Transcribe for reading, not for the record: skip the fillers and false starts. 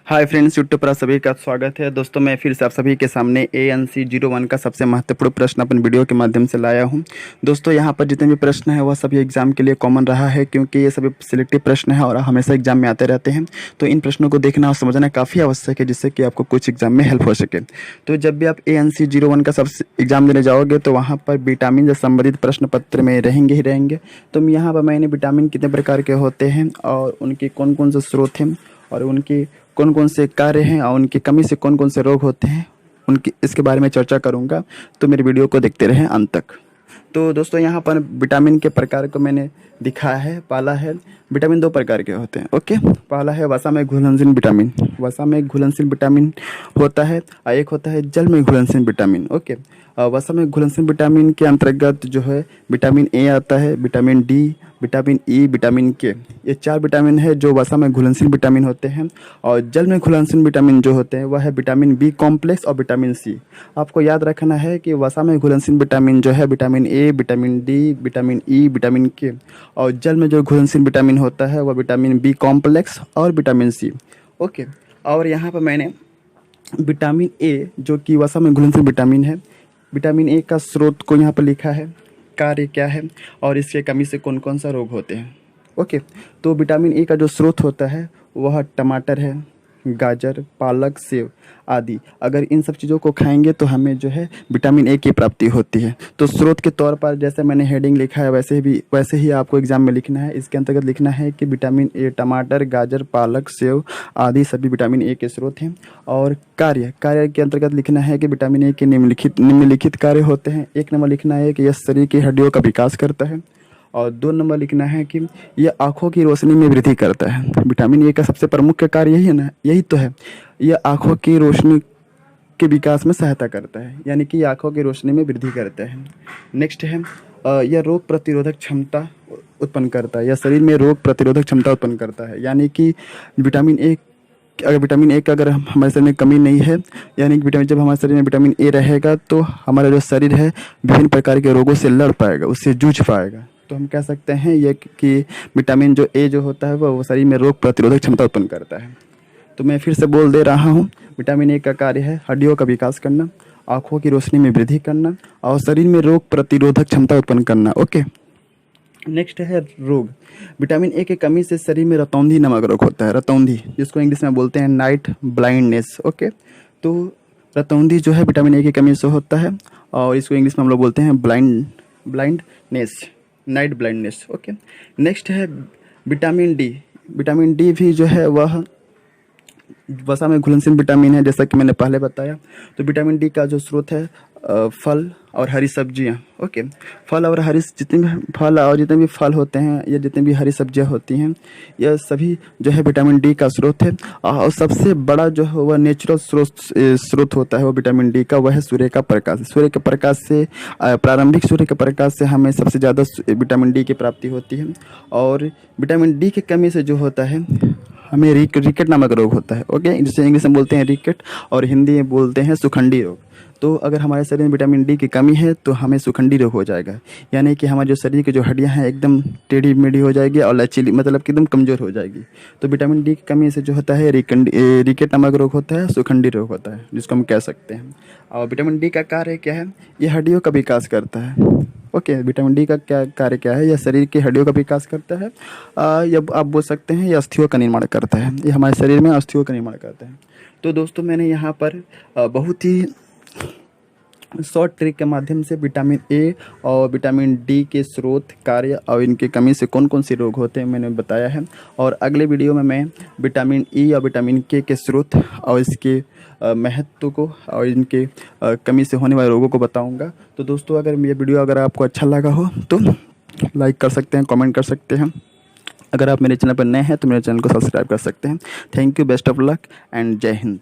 Hi friends, YouTube पर आप सभी का स्वागत है। दोस्तों, मैं फिर से आप सभी के सामने ANC01 का सबसे महत्वपूर्ण प्रश्न अपन वीडियो के माध्यम से लाया हूं। दोस्तों, यहां पर जितने भी प्रश्न हैं वह सभी एग्जाम के लिए कॉमन रहा है, क्योंकि ये सभी सिलेक्टिव प्रश्न हैं और हमेशा एग्जाम में आते रहते हैं। तो इन प्रश्नों को देखना और समझना काफ़ी आवश्यक है, जिससे कि आपको कुछ एग्जाम में हेल्प हो सके। तो जब भी आप ANC01 का सबसे एग्जाम देने जाओगे तो वहाँ पर विटामिन से संबंधित प्रश्न पत्र में रहेंगे ही रहेंगे। तो यहाँ पर मैंने विटामिन कितने प्रकार के होते हैं और उनके कौन कौन से स्रोत हैं और उनकी कौन कौन से कार्य हैं और उनकी कमी से कौन कौन से रोग होते हैं, उनकी इसके बारे में चर्चा करूंगा। तो मेरे वीडियो को देखते रहें अंत तक। तो दोस्तों, यहाँ पर विटामिन के प्रकार को मैंने दिखाया है। पहला है, विटामिन दो प्रकार के होते हैं। ओके, पहला है वसा में घुलनशील विटामिन। वसा में घुलनशील विटामिन होता है और एक होता है जल में घुलनशील विटामिन। ओके, वसा में घुलनशील विटामिन के अंतर्गत जो है विटामिन ए आता है, vitamin D, vitamin E, vitamin के। ये चार विटामिन है जो वसा में घुलनशील विटामिन होते हैं। और जल में घुलनशील विटामिन जो होते हैं वह है विटामिन बी कॉम्प्लेक्स और विटामिन सी। आपको याद रखना है कि वसा में घुलनशील विटामिन जो है vitamin A, vitamin D, vitamin E, vitamin के। और जल में जो घुलनशील विटामिन होता है वह विटामिन बी कॉम्प्लेक्स और विटामिन सी। ओके, और यहाँ पर मैंने विटामिन ए जो कि वसा में घुलनशील विटामिन है, विटामिन ए का स्रोत को यहाँ पर लिखा है, कार्य क्या है और इसके कमी से कौन कौन सा रोग होते हैं। ओके, तो विटामिन ए का जो स्रोत होता है वह टमाटर है, गाजर, पालक, सेब आदि। अगर इन सब चीज़ों को खाएंगे तो हमें जो है विटामिन ए की प्राप्ति होती है। तो स्रोत के तौर पर जैसे मैंने हेडिंग लिखा है वैसे ही आपको एग्जाम में लिखना है। इसके अंतर्गत लिखना है कि विटामिन ए टमाटर, गाजर, पालक, सेब आदि सभी विटामिन ए के स्रोत हैं। और कार्य के अंतर्गत लिखना है कि विटामिन ए के निम्नलिखित कार्य होते हैं। एक नंबर लिखना है कि यह शरीर की हड्डियों का विकास करता है। और 2 नंबर लिखना है कि यह आँखों की रोशनी में वृद्धि करता है। विटामिन ए का सबसे प्रमुख कार्य यही है ना, यही तो है। यह आँखों की रोशनी के विकास में सहायता करता है, यानी कि आँखों की रोशनी में वृद्धि करता है। नेक्स्ट है, यह रोग प्रतिरोधक क्षमता उत्पन्न करता है। यह शरीर में रोग प्रतिरोधक क्षमता उत्पन्न करता है, यानी कि विटामिन ए का अगर हमारे शरीर में कमी नहीं है, यानी कि जब हमारे शरीर में विटामिन ए रहेगा तो हमारा जो शरीर है विभिन्न प्रकार के रोगों से लड़ पाएगा, उससे जूझ पाएगा। तो हम कह सकते हैं ये कि विटामिन जो ए जो होता है वो शरीर में रोग प्रतिरोधक क्षमता उत्पन्न करता है। तो मैं फिर से बोल दे रहा हूँ, विटामिन ए का कार्य है हड्डियों का विकास करना, आँखों की रोशनी में वृद्धि करना और शरीर में रोग प्रतिरोधक क्षमता उत्पन्न करना। ओके, नेक्स्ट है रोग। विटामिन ए की कमी से शरीर में रतौंधी नामक रोग होता है। रतौंधी, जिसको इंग्लिश में बोलते हैं नाइट ब्लाइंडनेस। ओके, तो रतौंधी जो है विटामिन ए की कमी से होता है और इसको इंग्लिश में हम लोग बोलते हैं blindness, night blindness. Okay, next है विटामिन डी। विटामिन डी भी जो है वह वसा में घुलनशील विटामिन है, जैसा कि मैंने पहले बताया। तो विटामिन डी का जो स्रोत है फल और हरी सब्जियां। ओके, फल और जितने भी फल होते हैं या जितनी भी हरी सब्जियां होती हैं, यह सभी जो है विटामिन डी का स्रोत है। और सबसे बड़ा जो है वह नेचुरल स्रोत होता है वो विटामिन डी का, वह है सूर्य का प्रकाश। सूर्य के प्रकाश से प्रारंभिक सूर्य के प्रकाश से हमें सबसे ज़्यादा विटामिन डी की प्राप्ति होती है। और विटामिन डी की कमी से जो होता है हमें रिकेट नामक रोग होता है। ओके, जिसे इंग्लिश में बोलते हैं रिकेट और हिंदी में बोलते हैं सुखंडी रोग। तो अगर हमारे शरीर में विटामिन डी की कमी है तो हमें सुखंडी रोग हो जाएगा, यानी कि हमारे जो शरीर की जो हड्डियां हैं एकदम टेढ़ी मेढ़ी हो जाएगी और लचीली, मतलब कि एकदम कमज़ोर हो जाएगी। तो विटामिन डी की कमी से जो होता है रिकेट नामक रोग होता है, सुखंडी रोग होता है, जिसको हम कह सकते हैं। और विटामिन डी का कार्य क्या है? ये हड्डियों का विकास करता है। ओके, विटामिन डी का क्या कार्य क्या है? यह शरीर की हड्डियों का विकास करता है, या आप बोल सकते हैं यह अस्थियों का निर्माण करता है। ये हमारे शरीर में अस्थियों का निर्माण करता है। तो दोस्तों, मैंने यहाँ पर बहुत ही शॉर्ट ट्रिक के माध्यम से विटामिन ए और विटामिन डी के स्रोत, कार्य और इनकी कमी से कौन कौन से रोग होते हैं मैंने बताया है। और अगले वीडियो में मैं विटामिन ई और विटामिन के स्रोत और इसके महत्व को और इनके कमी से होने वाले रोगों को बताऊंगा। तो दोस्तों, अगर ये वीडियो आपको अच्छा लगा हो तो लाइक कर सकते हैं, कमेंट कर सकते हैं। अगर आप मेरे चैनल पर नए हैं तो मेरे चैनल को सब्सक्राइब कर सकते हैं। Thank you, best of luck and जय हिंद।